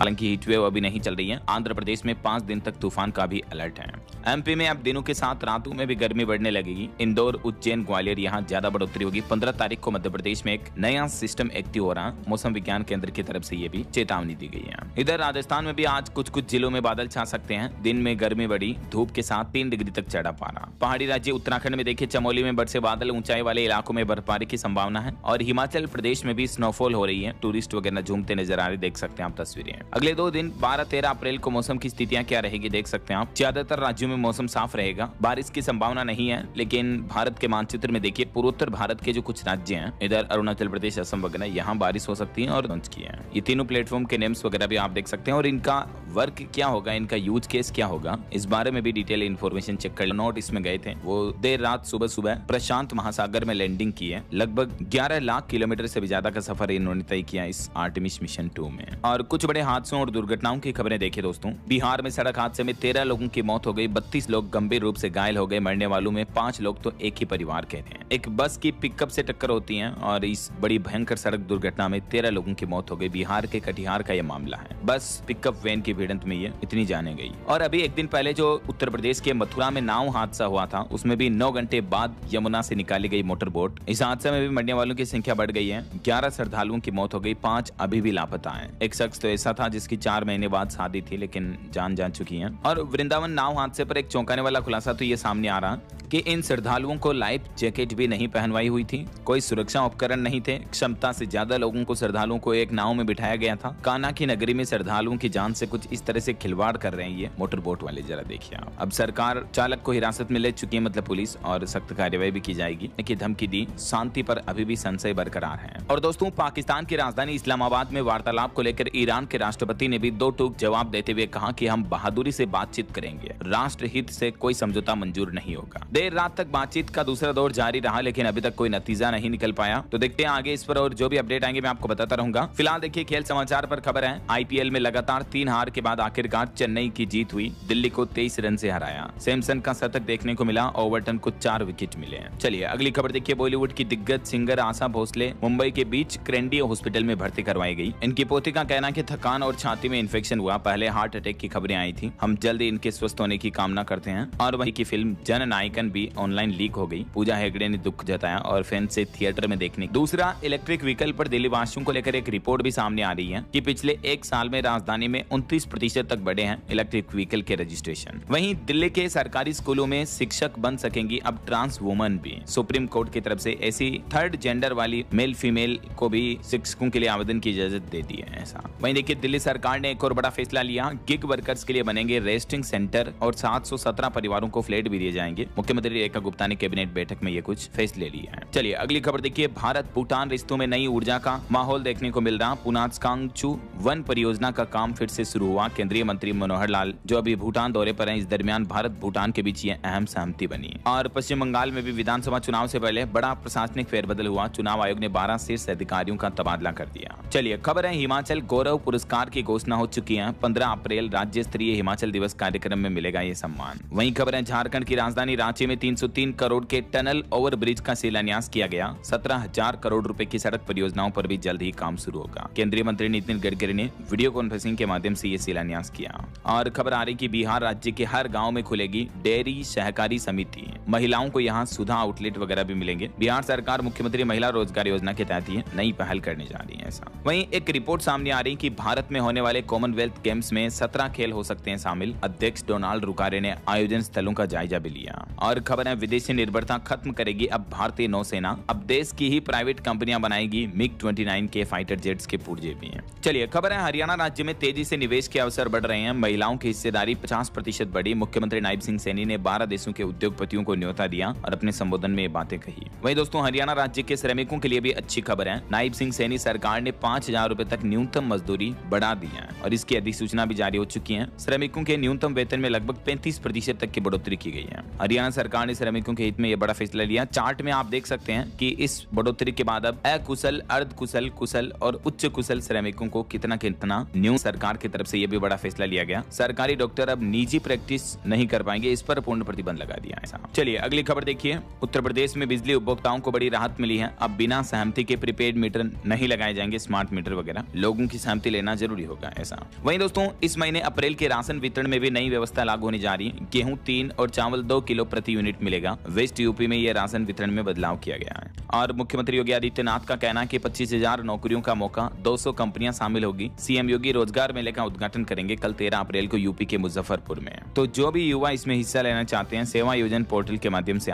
हालांकि हीटवेव अभी नहीं चल रही है। आंध्र प्रदेश में 5 दिन तक तूफान का भी अलर्ट है। एमपी में अब दिनों के साथ रातों में भी गर्मी बढ़ने लगेगी। इंदौर, उज्जैन, ग्वालियर यहाँ ज्यादा बढ़ोतरी होगी। 15 तारीख को मध्य प्रदेश में एक नया सिस्टम एक्टिव हो रहा है। मौसम विज्ञान केंद्र की तरफ से ये भी चेतावनी दी गई है। इधर राजस्थान में भी आज कुछ जिलों में बादल छा सकते हैं। दिन में गर्मी बढ़ी, धूप के साथ 3 डिग्री तक चढ़ा पारा। पहाड़ी राज्य उत्तराखंड में देखिए चमोली में बरसे बादल, ऊंचाई वाले इलाकों में बर्फबारी की संभावना है। और हिमाचल प्रदेश में भी स्नोफॉल हो रही है। टूरिस्ट वगैरह झूमते नजर आ रहे, देख सकते हैं आप तस्वीरें। अगले 2 दिन 12-13 अप्रैल को मौसम की स्थितियां क्या रहेगी देख सकते हैं आप। ज्यादातर राज्यों में मौसम साफ रहेगा, बारिश की संभावना नहीं है। लेकिन भारत के मानचित्र में देखिए पूर्वोत्तर भारत के जो कुछ राज्य हैं, इधर अरुणाचल प्रदेश, असम वगैरह, यहाँ बारिश हो सकती है और लॉन्च किया है। ये तीनों प्लेटफॉर्म के नेम्स वगैरह भी आप देख सकते हैं और इनका वर्क क्या होगा, इनका यूज केस क्या होगा, इस बारे में भी डिटेल इन्फॉर्मेशन चेक कर। नोट इसमें गए थे वो देर रात सुबह प्रशांत महासागर में लैंडिंग की है। लगभग 11 लाख किलोमीटर से भी ज्यादा का सफर इन्होंने तय किया इस आर्टेमिस मिशन 2 में। और कुछ बड़े हादसों और दुर्घटनाओं की खबरें देखिए दोस्तों। बिहार में सड़क हादसे में 13 लोगों की मौत हो गई, 32 लोग गंभीर रूप से घायल हो गए। मरने वालों में 5 लोग तो एक ही परिवार के थे। एक बस की पिकअप से टक्कर होती है और इस बड़ी भयंकर सड़क दुर्घटना में 13 लोगों की मौत हो गई। बिहार के कटिहार का यह मामला है। बस पिकअप वैन की भिड़ंत में ये इतनी जाने गई। और अभी एक दिन पहले जो उत्तर प्रदेश के मथुरा में नाव हादसा हुआ था, उसमें भी 9 घंटे बाद यमुना से निकाली गई मोटर बोट। इस हादसे में भी मरने वालों की संख्या बढ़ गई है। 11 श्रद्धालुओं की मौत हो गई, 5 अभी भी लापता हैं। एक शख्स तो ऐसा था जिसकी 4 महीने बाद शादी थी लेकिन जान जा चुकी है। और वृंदावन नाव हादसे पर एक चौंकाने वाला खुलासा तो ये सामने आ रहा कि इन श्रद्धालुओं को लाइफ जैकेट भी नहीं पहनवाई हुई थी, कोई सुरक्षा उपकरण नहीं थे। क्षमता से ज्यादा लोगों को श्रद्धालुओं को एक नाव में बिठाया गया था। कान्हा की नगरी में श्रद्धालुओं की जान से कुछ इस तरह से खिलवाड़ कर रहे हैं ये मोटर बोट वाले, जरा देखिए आप। अब सरकार चालक को हिरासत में ले चुकी है, मतलब पुलिस, और सख्त कार्रवाई भी की जाएगी की धमकी दी। शांति पर अभी भी संशय बरकरार है। और दोस्तों, पाकिस्तान की राजधानी इस्लामाबाद में वार्तालाप को लेकर ईरान के राष्ट्रपति ने भी 2 टूक जवाब देते हुए कहा कि हम बहादुरी से बातचीत करेंगे, राष्ट्र हित से कोई समझौता मंजूर नहीं होगा। देर रात तक बातचीत का दूसरा दौर जारी रहा लेकिन अभी तक कोई नतीजा नहीं निकल पाया। तो देखते हैं आगे इस पर, और जो भी अपडेट आएंगे मैं आपको बताता रहूंगा। फिलहाल देखिए खेल समाचार पर खबर है। आईपीएल में लगातार 3 हार के बाद आखिरकार चेन्नई की जीत हुई। दिल्ली को 23 रन से हराया। सैमसन का शतक देखने को मिला, ओवरटन को 4 विकेट मिले। चलिए अगली खबर देखिए। बॉलीवुड की दिग्गज सिंगर आशा भोसले मुंबई के बीच क्रेंडी हॉस्पिटल में भर्ती करवाई गई। इनकी पोती का कहना कि थकान और छाती में इन्फेक्शन हुआ। पहले हार्ट अटैक की खबरें आई थी। हम जल्दी इनके स्वस्थ होने की कामना करते हैं। और वही की फिल्म जन नायकन भी ऑनलाइन लीक हो गई। पूजा हेगड़े ने दुख जताया और फैन से थिएटर में देखने। दूसरा, इलेक्ट्रिक व्हीकल पर दिल्ली वासियों को लेकर एक रिपोर्ट भी सामने आ रही है कि पिछले 1 साल में राजधानी में 29% तक बढ़े हैं इलेक्ट्रिक व्हीकल के रजिस्ट्रेशन। वहीं दिल्ली के सरकारी स्कूलों में शिक्षक बन सकेंगी अब ट्रांस वुमन भी। सुप्रीम कोर्ट की तरफ से ऐसी 3rd जेंडर वाली मेल फीमेल को भी शिक्षकों के लिए आवेदन की इजाजत दे दी है। ऐसा वहीं देखिए दिल्ली सरकार ने एक और बड़ा फैसला लिया। गिग वर्कर्स के लिए बनेंगे रेस्टिंग सेंटर और 717 परिवारों को फ्लैट भी दिए जाएंगे। मुख्यमंत्री रेखा गुप्ता ने कैबिनेट बैठक में ये कुछ फैसले लिए हैं। चलिए अगली खबर देखिए। भारत भूटान रिश्तों में नई ऊर्जा का माहौल देखने को मिल रहा। पुनाच कांगचू वन परियोजना का काम फिर से शुरू हुआ। केंद्रीय मंत्री मनोहर लाल जो अभी भूटान दौरे पर हैं, इस दरमियान भारत भूटान के बीच ये अहम सहमति बनी। और पश्चिम बंगाल में भी विधानसभा चुनाव से पहले बड़ा प्रशासनिक फेरबदल हुआ। चुनाव आयोग ने 12 शीर्ष अधिकारियों का तबादला कर दिया। चलिए खबर है हिमाचल गौरव पुरस्कार की घोषणा हो चुकी है। 15 अप्रैल राज्य स्तरीय हिमाचल दिवस कार्यक्रम में मिलेगा ये सम्मान। वहीं खबर है झारखंड की राजधानी रांची में 303 करोड़ के टनल ओवर ब्रिज का शिलान्यास किया गया। 17,000 करोड़ रुपए की सड़क परियोजनाओं पर भी जल्द ही काम शुरू होगा। केंद्रीय मंत्री नितिन गडकरी ने वीडियो कॉन्फ्रेंसिंग के माध्यम से ये शिलान्यास किया। और खबर आ रही कि बिहार राज्य के हर गांव में खुलेगी डेयरी सहकारी समिति। महिलाओं को यहां सुधा आउटलेट वगैरह भी मिलेंगे। बिहार सरकार मुख्यमंत्री महिला रोजगार योजना के तहत ये नई पहल करने जा रही है। ऐसा वहीं एक रिपोर्ट सामने आ रही कि भारत में होने वाले कॉमनवेल्थ गेम्स में 17 खेल हो सकते हैं शामिल। अध्यक्ष डोनाल्ड रुकारे ने आयोजन स्थलों का जायजा भी लिया। और खबर है विदेशी निर्भरता खत्म करेगी अब भारतीय नौसेना। अब देश की ही प्राइवेट कंपनियां बनाएगी MiG-29 के फाइटर जेट्स के पुर्जे भी हैं। चलिए खबर है हरियाणा राज्य में तेजी से निवेश के अवसर बढ़ रहे हैं। महिलाओं की हिस्सेदारी 50% बढ़ी। मुख्यमंत्री नायब सिंह सैनी ने 12 देशों के उद्योगपतियों को न्योता दिया और अपने संबोधन में ये बातें कही। वहीं दोस्तों हरियाणा राज्य के श्रमिकों के लिए भी अच्छी खबर है। नायब सिंह सैनी सरकार ने 5,000 रुपए तक न्यूनतम मजदूरी बढ़ा दी है और इसकी अधिसूचना भी जारी हो चुकी है। श्रमिकों के न्यूनतम वेतन में लगभग 35% तक की बढ़ोतरी की गई है। हरियाणा सरकार ने श्रमिकों के हित में यह बड़ा फैसला लिया। चार्ट में आप देख सकते हैं कि इस बढ़ोतरी के बाद अब अकुशल, अर्ध कुशल, कुशल और उच्च कुशल श्रमिकों को कितना न्यू सरकार की तरफ से यह भी बड़ा फैसला लिया गया। सरकारी डॉक्टर अब निजी प्रैक्टिस नहीं कर पाएंगे, इस पर पूर्ण प्रतिबंध लगा दिया है। चलिए अगली खबर देखिए। उत्तर प्रदेश में बिजली उपभोक्ताओं को बड़ी राहत मिली है। अब बिना सहमति के प्रीपेड मीटर नहीं लगाए जाएंगे, स्मार्ट मीटर वगैरह। लोगों की सहमति लेना जरूरी होगा ऐसा। वहीं दोस्तों इस महीने अप्रैल के राशन वितरण में भी नई व्यवस्था लागू होने जा रही है। गेहूं 3 और चावल 2 किलो प्रति यूनिट मिलेगा। वेस्ट यूपी में यह राशन वितरण में बदलाव किया गया है। और मुख्यमंत्री योगी आदित्यनाथ का कहना है कि 25,000 नौकरियों का मौका, 200 कंपनियां शामिल होगी। सीएम योगी रोजगार मेले का उद्घाटन करेंगे कल 13 अप्रैल को यूपी के मुजफ्फरपुर में। तो जो भी युवा इसमें हिस्सा लेना चाहते हैं, सेवा योजन पोर्टल के माध्यम से